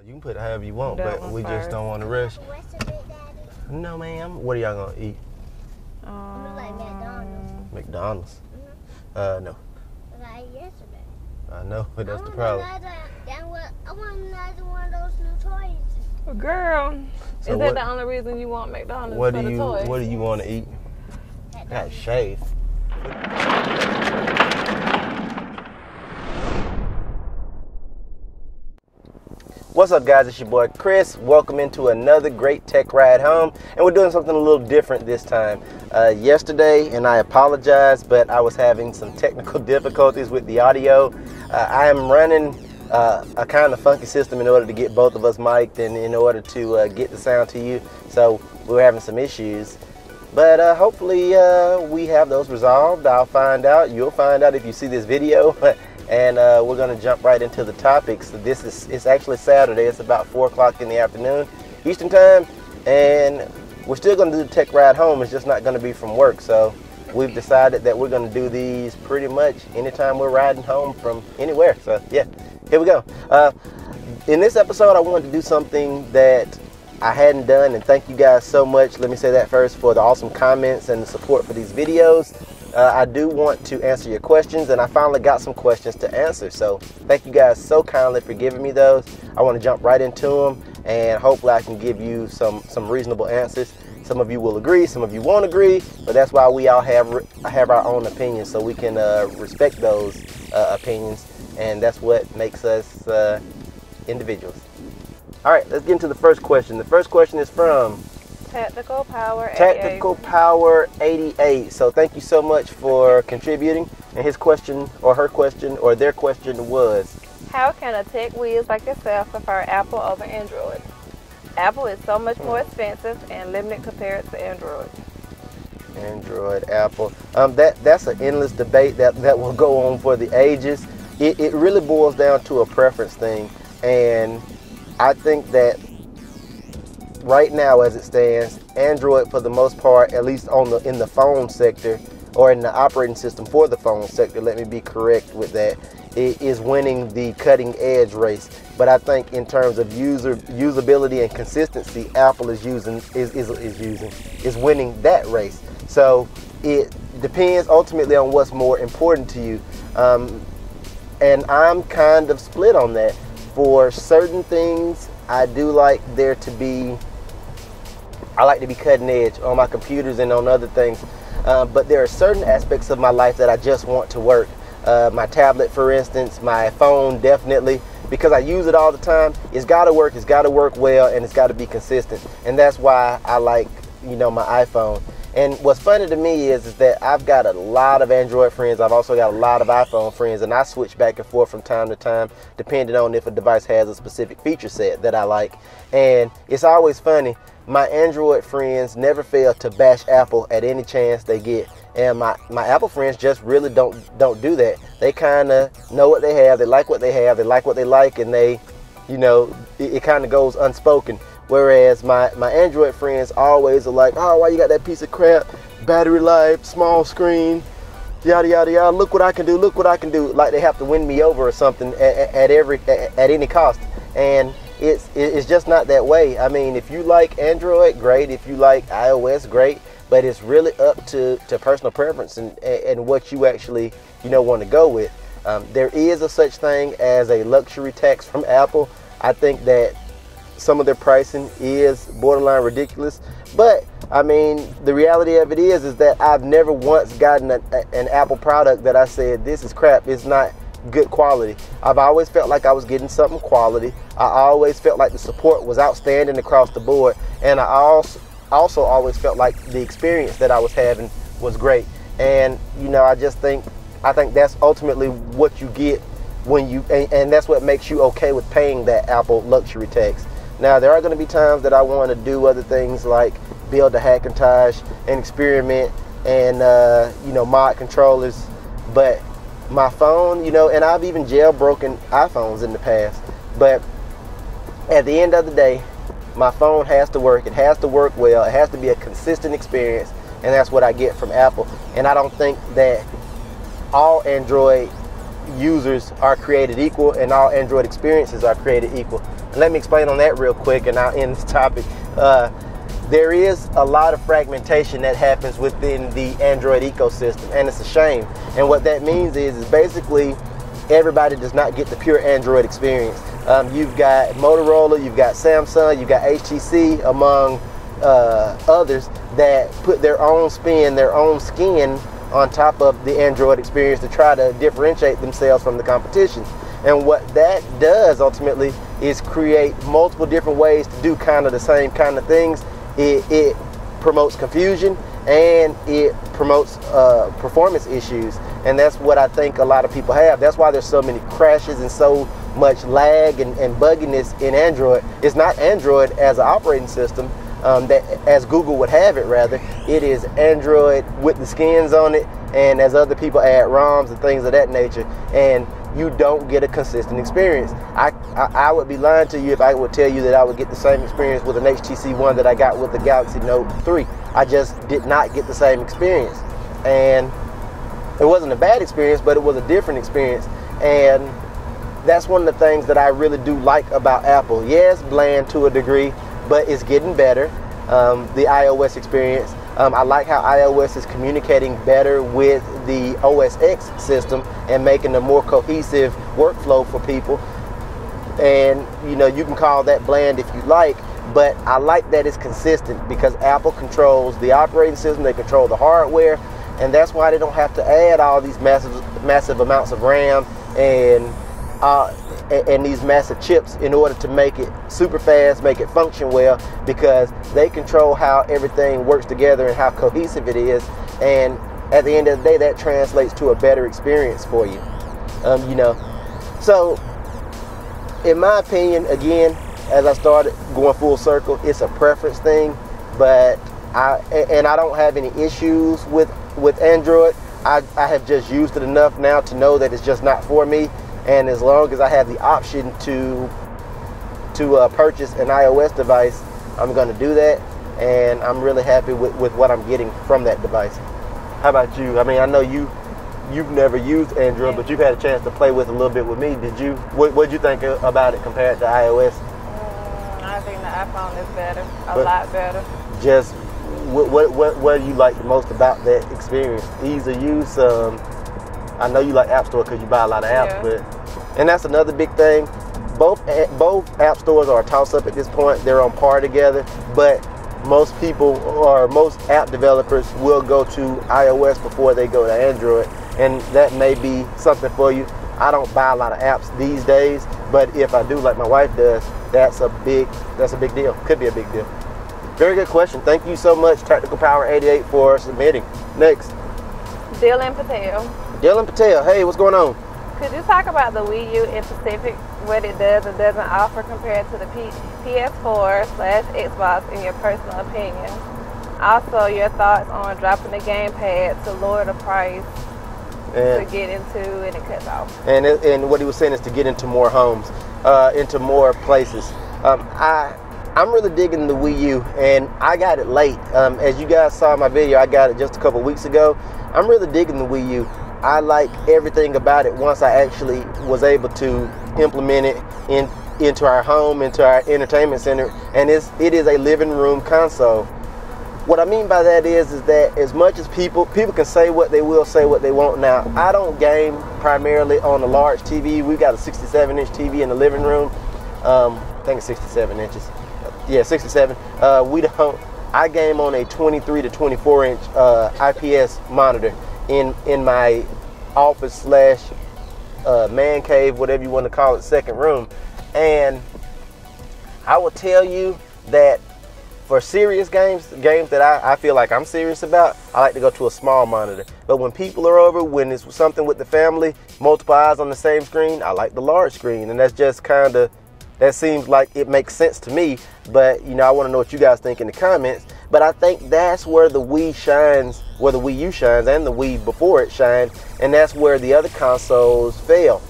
You can put it however you want, but we just don't want to rush. No, ma'am. What are y'all gonna eat? Like McDonald's. McDonald's? No. Like I ate yesterday. I know, but that's the problem. I want another one of those new toys. Girl, so is that the only reason you want McDonald's for the toys? What do you want to eat? Got shave. What's up, guys? It's your boy Chris. Welcome into another great tech ride home, and we're doing something a little different this time. Yesterday, and I apologize, but I was having some technical difficulties with the audio. I am running a kind of funky system in order to get both of us mic'd and in order to get the sound to you. So we're having some issues, but hopefully we have those resolved. I'll find out. You'll find out if you see this video. And we're going to jump right into the topics. It's actually Saturday. It's about 4 o'clock in the afternoon Eastern time, and we're still going to do the tech ride home. It's just not going to be from work. So we've decided that we're going to do these pretty much anytime we're riding home from anywhere. So yeah, here we go. In this episode, I wanted to do something that I hadn't done, and thank you guys so much. Let me say that first, for the awesome comments and the support for these videos. I do want to answer your questions, and I finally got some questions to answer. So thank you guys so kindly for giving me those. I want to jump right into them, and hopefully I can give you some reasonable answers. Some of you will agree, some of you won't agree, but that's why we all have our own opinions, so we can respect those opinions, and that's what makes us individuals. All right, let's get into the first question. The first question is from Tactical Power 88. Tactical Power 88. So thank you so much for contributing. And his question, or her question, or their question was, how can a tech whiz like yourself prefer Apple over Android? Apple is so much more expensive and limited compared to Android. Android, Apple. That's an endless debate that will go on for the ages. It really boils down to a preference thing. And I think that right now, as it stands, Android, for the most part, at least in the phone sector, or in the operating system for the phone sector, let me be correct with that, it is winning the cutting edge race. But I think in terms of usability and consistency, Apple is winning that race. So it depends ultimately on what's more important to you, and I'm kind of split on that. For certain things, I do like there to be. I like to be cutting edge on my computers and on other things, but there are certain aspects of my life that I just want to work. My tablet, for instance, my phone, definitely, because I use it all the time. It's got to work well, and it's got to be consistent, and that's why I like, my iPhone. And what's funny to me is that I've got a lot of Android friends. I've also got a lot of iPhone friends, and I switch back and forth from time to time, depending on if a device has a specific feature set that I like. And it's always funny. My Android friends never fail to bash Apple at any chance they get. And my Apple friends just really don't do that. They kind of know what they have. They like what they have. They like what they like, and they, it kind of goes unspoken. Whereas my Android friends always are like, oh, why you got that piece of crap, battery life, small screen, yada yada yada, look what I can do, look what I can do, like they have to win me over or something at any cost. And it's just not that way. I mean, if you like Android, great. If you like iOS, great. But it's really up to personal preference and what you actually want to go with. There is a such thing as a luxury tax from Apple. I think that some of their pricing is borderline ridiculous, but I mean, the reality of it is that I've never once gotten an Apple product that I said, this is crap, it's not good quality. I've always felt like I was getting something quality. I always felt like the support was outstanding across the board, and I also always felt like the experience that I was having was great. And I think that's ultimately what you get when you, and that's what makes you okay with paying that Apple luxury tax. Now, there are going to be times that I want to do other things like build a Hackintosh and experiment and, mod controllers. But my phone, and I've even jailbroken iPhones in the past. But at the end of the day, my phone has to work. It has to work well. It has to be a consistent experience. And that's what I get from Apple. And I don't think that all Android users are created equal and all Android experiences are created equal. And let me explain on that real quick, and I'll end this topic. There is a lot of fragmentation that happens within the Android ecosystem, and it's a shame. And what that means is basically everybody does not get the pure Android experience. You've got Motorola, you've got Samsung, you've got HTC, among others that put their own spin, their own skin on top of the Android experience to try to differentiate themselves from the competition. And what that does ultimately is create multiple different ways to do kind of the same kind of things. It promotes confusion, and it promotes performance issues, and that's what I think a lot of people have. That's why there's so many crashes and so much lag and bugginess in Android. It's not Android as an operating system, that as Google would have it, rather it is Android with the skins on it, and as other people add ROMs and things of that nature, and you don't get a consistent experience. I would be lying to you if I would tell you that I would get the same experience with an HTC One that I got with the Galaxy Note 3. I just did not get the same experience, and it wasn't a bad experience, but it was a different experience. And that's one of the things that I really do like about Apple. Yes, bland to a degree, but it's getting better. The iOS experience, I like how iOS is communicating better with the OS X system and making a more cohesive workflow for people. And you know, you can call that bland if you like, but I like that it's consistent because Apple controls the operating system, they control the hardware, and that's why they don't have to add all these massive amounts of RAM and these massive chips in order to make it super fast, make it function well, because they control how everything works together and how cohesive it is. And at the end of the day, that translates to a better experience for you. You know, so in my opinion, again, as I started going full circle, it's a preference thing, but I don't have any issues with Android. I have just used it enough now to know that it's just not for me. And as long as I have the option to purchase an iOS device, I'm going to do that. And I'm really happy with what I'm getting from that device. How about you? I mean, I know you've never used Android, but you've had a chance to play with it a little bit with me. Did you? What did you think about it compared to iOS? I think the iPhone is better, a lot better. Just what do you like the most about that experience? Ease of use. I know you like App Store because you buy a lot of apps, and that's another big thing. Both app stores are a toss-up at this point. They're on par together, but most people or most app developers will go to iOS before they go to Android, and that may be something for you. I don't buy a lot of apps these days, but if I do, like my wife does, that's a big deal. Could be a big deal. Very good question. Thank you so much, Tactical Power 88, for submitting. Next, Dylan Patel. Dylan Patel. Hey, what's going on? Could you talk about the Wii U in specific, what it does and doesn't offer compared to the PS4/Xbox in your personal opinion? Also, your thoughts on dropping the gamepad to lower the price to get into and it cuts off. And what he was saying is to get into more homes, into more places. I'm really digging the Wii U, and I got it late. As you guys saw in my video, I got it just a couple weeks ago. I'm really digging the Wii U. I like everything about it once I actually was able to implement it into our home, into our entertainment center, and it is a living room console. What I mean by that is that as much as people can say what they will, say what they want. Now, I don't game primarily on a large TV. We've got a 67-inch TV in the living room. I think it's 67 inches. Yeah, 67. I game on a 23 to 24 inch IPS monitor in my office / man cave, whatever you want to call it, second room. And I will tell you that for serious games that I feel like I'm serious about, I like to go to a small monitor. But when people are over, when it's something with the family, multiple eyes on the same screen, I like the large screen. And that's just kind of, that seems like it makes sense to me. But, you know, I want to know what you guys think in the comments. But I think that's where the Wii shines, where the Wii U shines, and the Wii before it shined. And that's where the other consoles fail.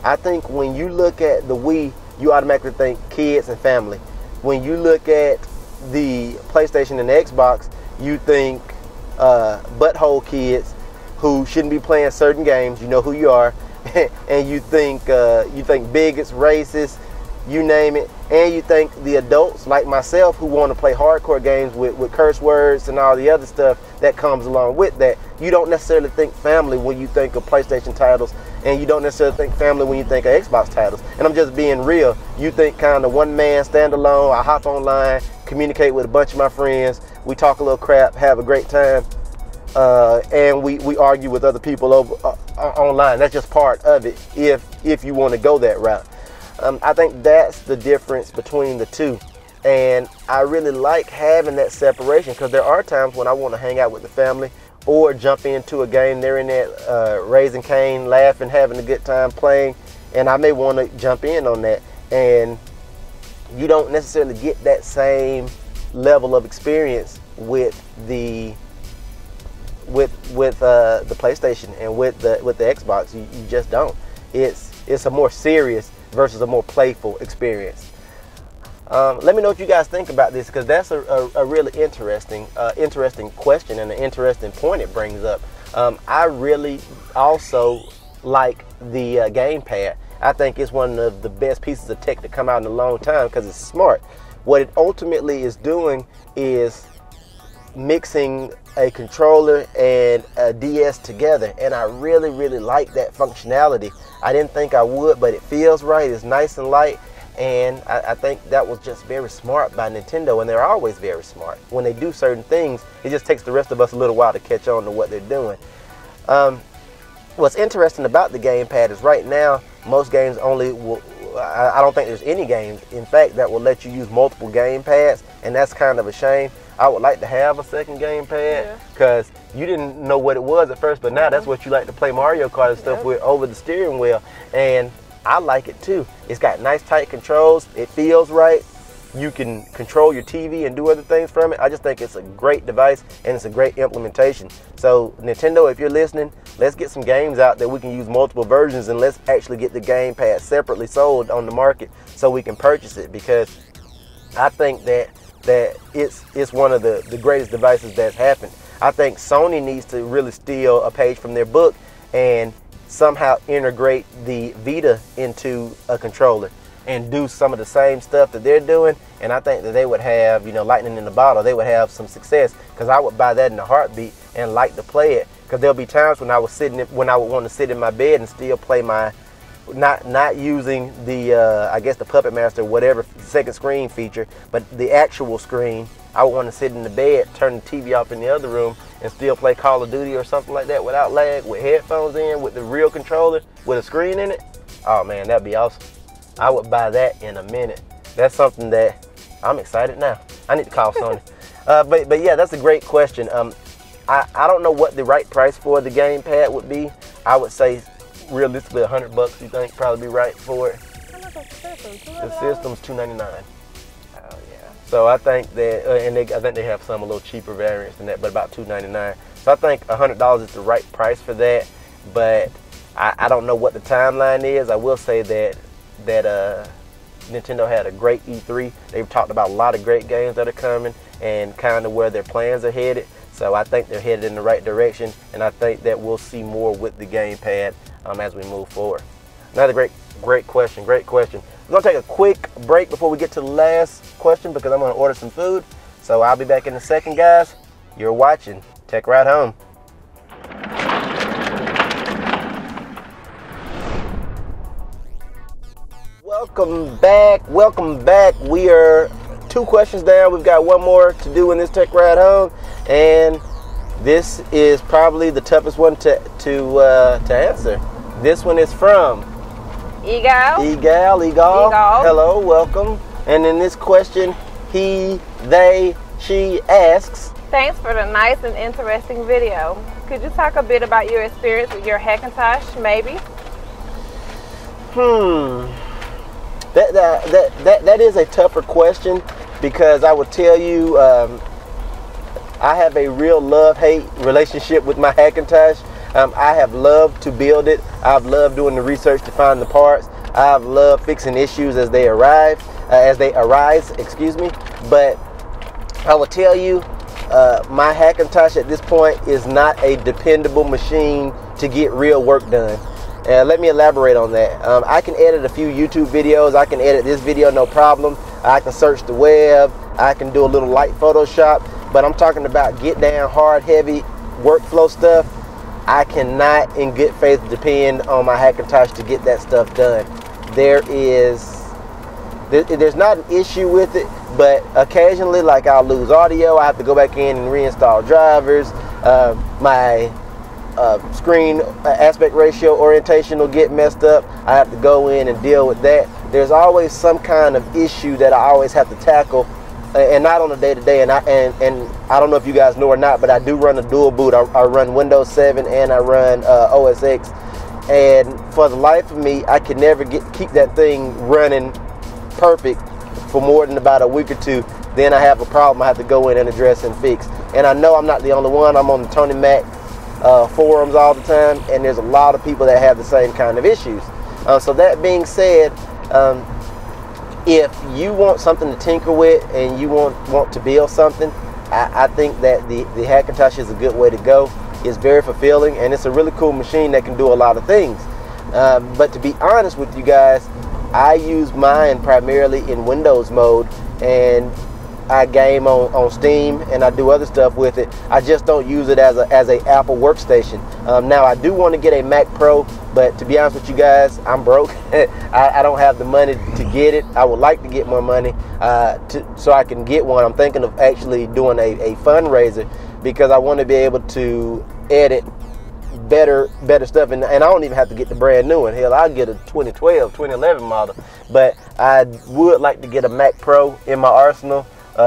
I think when you look at the Wii, you automatically think kids and family. When you look at the PlayStation and the Xbox, you think butthole kids who shouldn't be playing certain games. You know who you are. And you think bigots, racists, you name it, and you think the adults like myself who want to play hardcore games with curse words and all the other stuff that comes along with that. You don't necessarily think family when you think of PlayStation titles, and you don't necessarily think family when you think of Xbox titles. And I'm just being real. You think kind of one man, standalone, I hop online, communicate with a bunch of my friends, we talk a little crap, have a great time, and we argue with other people over online. That's just part of it if you want to go that route. I think that's the difference between the two. And I really like having that separation, because there are times when I want to hang out with the family or jump into a game. They're in there raising Cain, laughing, having a good time playing, and I may want to jump in on that. And you don't necessarily get that same level of experience with the PlayStation and with the Xbox. You just don't. It's a more serious versus a more playful experience. Let me know what you guys think about this, because that's a really interesting question and an interesting point it brings up. I really also like the gamepad. I think it's one of the best pieces of tech to come out in a long time, because it's smart. What it ultimately is doing is mixing a controller and a DS together, and I really like that functionality. I didn't think I would, but it feels right. It's nice and light, and I think that was just very smart by Nintendo, and they're always very smart. When they do certain things, it just takes the rest of us a little while to catch on to what they're doing. What's interesting about the gamepad is right now most games only will, I don't think there's any games, in fact, that will let you use multiple gamepads, and that's kind of a shame. I would like to have a second gamepad, because you didn't know what it was at first, but now that's what you like to play Mario Kart and stuff with over the steering wheel, and I like it too. It's got nice tight controls, it feels right, you can control your TV and do other things from it. I just think it's a great device, and it's a great implementation. So Nintendo, if you're listening, let's get some games out that we can use multiple versions, and let's actually get the gamepad separately sold on the market so we can purchase it, because I think that it's one of the greatest devices that's happened. I think Sony needs to really steal a page from their book and somehow integrate the Vita into a controller and do some of the same stuff that they're doing, and I think that they would have, lightning in the bottle. They would have some success, because I would buy that in a heartbeat and like to play it, because there'll be times when I would want to sit in my bed and still play my, not using the I guess the Puppet Master, whatever second screen feature, but the actual screen. I would want to sit in the bed, turn the TV off in the other room, and still play Call of Duty or something like that without lag, with headphones in, with the real controller, with a screen in it. Oh man, that'd be awesome. I would buy that in a minute. That's something that I'm excited now. I need to call Sony. But yeah, that's a great question. I don't know what the right price for the gamepad would be. I would say realistically $100, you think probably be right for it. The system's $299. Oh yeah. So I think that, I think they have some a little cheaper variants than that, but about $299. So I think $100 is the right price for that. But I don't know what the timeline is. I will say that Nintendo had a great E3. They've talked about a lot of great games that are coming and kind of where their plans are headed. So I think they're headed in the right direction, and I think that we'll see more with the gamepad as we move forward. Another great question, great question. We're gonna take a quick break before we get to the last question, because I'm gonna order some food. So I'll be back in a second, guys. You're watching Tech Ride Home. Welcome back. We are 2 questions down. We've got one more to do in this Tech Ride Home, and this is probably the toughest one to answer. This one is from Egal. Hello, welcome. And in this question, he, they, she asks, thanks for the nice and interesting video. Could you talk a bit about your experience with your Hackintosh, maybe? That is a tougher question, because I would tell you I have a real love-hate relationship with my Hackintosh. I have loved to build it. I've loved doing the research to find the parts. I've loved fixing issues as they arise, excuse me. But I will tell you, my Hackintosh at this point is not a dependable machine to get real work done. Let me elaborate on that. I can edit a few YouTube videos. I can edit this video, no problem. I can search the web. I can do a little light Photoshop. But I'm talking about get down, hard, heavy workflow stuff. I cannot, in good faith, depend on my Hackintosh to get that stuff done. There's not an issue with it, but occasionally, like, I'll lose audio. I have to go back in and reinstall drivers. My screen aspect ratio orientation will get messed up. I have to go in and deal with that. There's always some kind of issue that I always have to tackle, and not on a day-to-day. And I don't know if you guys know or not, but I do run a dual boot. I run Windows 7 and I run OS X. And for the life of me, I can never keep that thing running perfect for more than about a week or two. Then I have a problem I have to go in and address and fix. And I know I'm not the only one. I'm on the Tony Mac forums all the time, and there's a lot of people that have the same kind of issues. So that being said, if you want something to tinker with and you want to build something, I think that the Hackintosh is a good way to go. It's very fulfilling, and it's a really cool machine that can do a lot of things. But to be honest with you guys, I use mine primarily in Windows mode, and I game on Steam, and I do other stuff with it. I just don't use it as a Apple workstation. Now, I do want to get a Mac Pro, but to be honest with you guys, I'm broke. I don't have the money to get it. I would like to get more money so I can get one. I'm thinking of actually doing a fundraiser, because I want to be able to edit better stuff, and I don't even have to get the brand new one. Hell, I'll get a 2012, 2011 model, but I would like to get a Mac Pro in my arsenal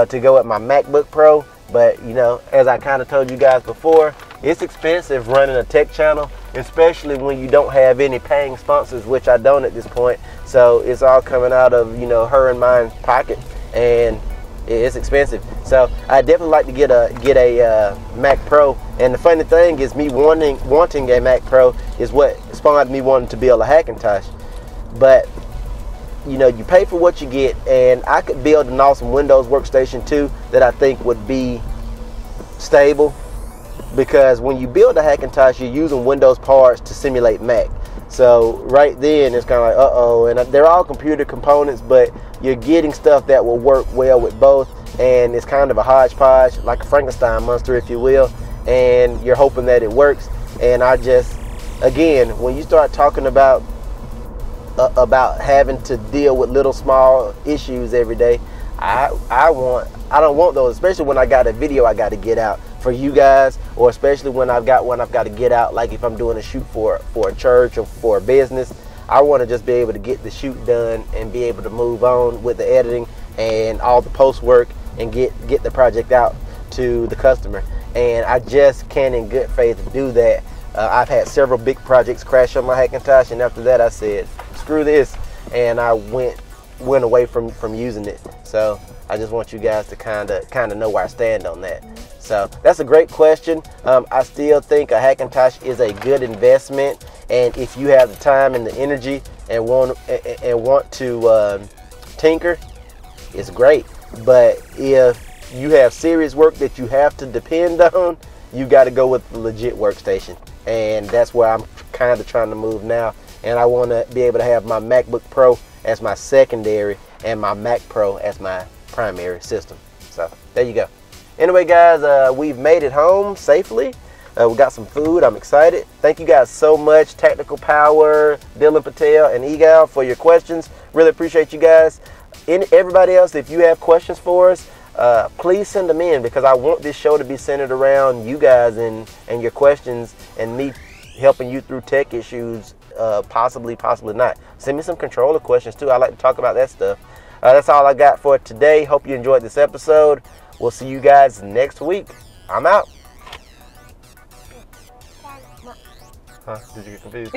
to go with my MacBook Pro. But you know, as I kind of told you guys before, it's expensive running a tech channel, especially when you don't have any paying sponsors, which I don't at this point. So it's all coming out of, you know, her and mine's pocket, and it's expensive. So I definitely like to get a Mac Pro. And the funny thing is, me wanting a Mac Pro is what spawned me wanting to build a Hackintosh. But you know, you pay for what you get, and I could build an awesome Windows workstation too that I think would be stable, because when you build a Hackintosh, you're using Windows parts to simulate Mac. So right then it's kind of like, uh-oh, and they're all computer components, but you're getting stuff that will work well with both, and it's kind of a hodgepodge, like a Frankenstein monster, if you will, and you're hoping that it works. And I just, again, when you start talking about having to deal with little small issues every day, I don't want those, especially when I got a video I got to get out for you guys, or especially when I've got one I've got to get out, like if I'm doing a shoot for a church or for a business. I want to just be able to get the shoot done and be able to move on with the editing and all the post work and get the project out to the customer. And I just can't in good faith do that. I've had several big projects crash on my Hackintosh, and after that I said, screw this, and I went away from using it. So I just want you guys to kind of know where I stand on that. So that's a great question. I still think a Hackintosh is a good investment, and if you have the time and the energy and want to tinker, it's great. But if you have serious work that you have to depend on, you got to go with the legit workstation, and that's where I'm kind of trying to move now. And I want to be able to have my MacBook Pro as my secondary and my Mac Pro as my primary system. So there you go. Anyway, guys, we've made it home safely. We got some food. I'm excited. Thank you guys so much, Tactical Power, Dylan Patel, and Egal, for your questions. Really appreciate you guys. Everybody else, if you have questions for us, please send them in, because I want this show to be centered around you guys and your questions, and me helping you through tech issues, possibly not. Send me some controller questions too. I like to talk about that stuff. That's all I got for today. Hope you enjoyed this episode. We'll see you guys next week. I'm out. Huh? Did you get confused?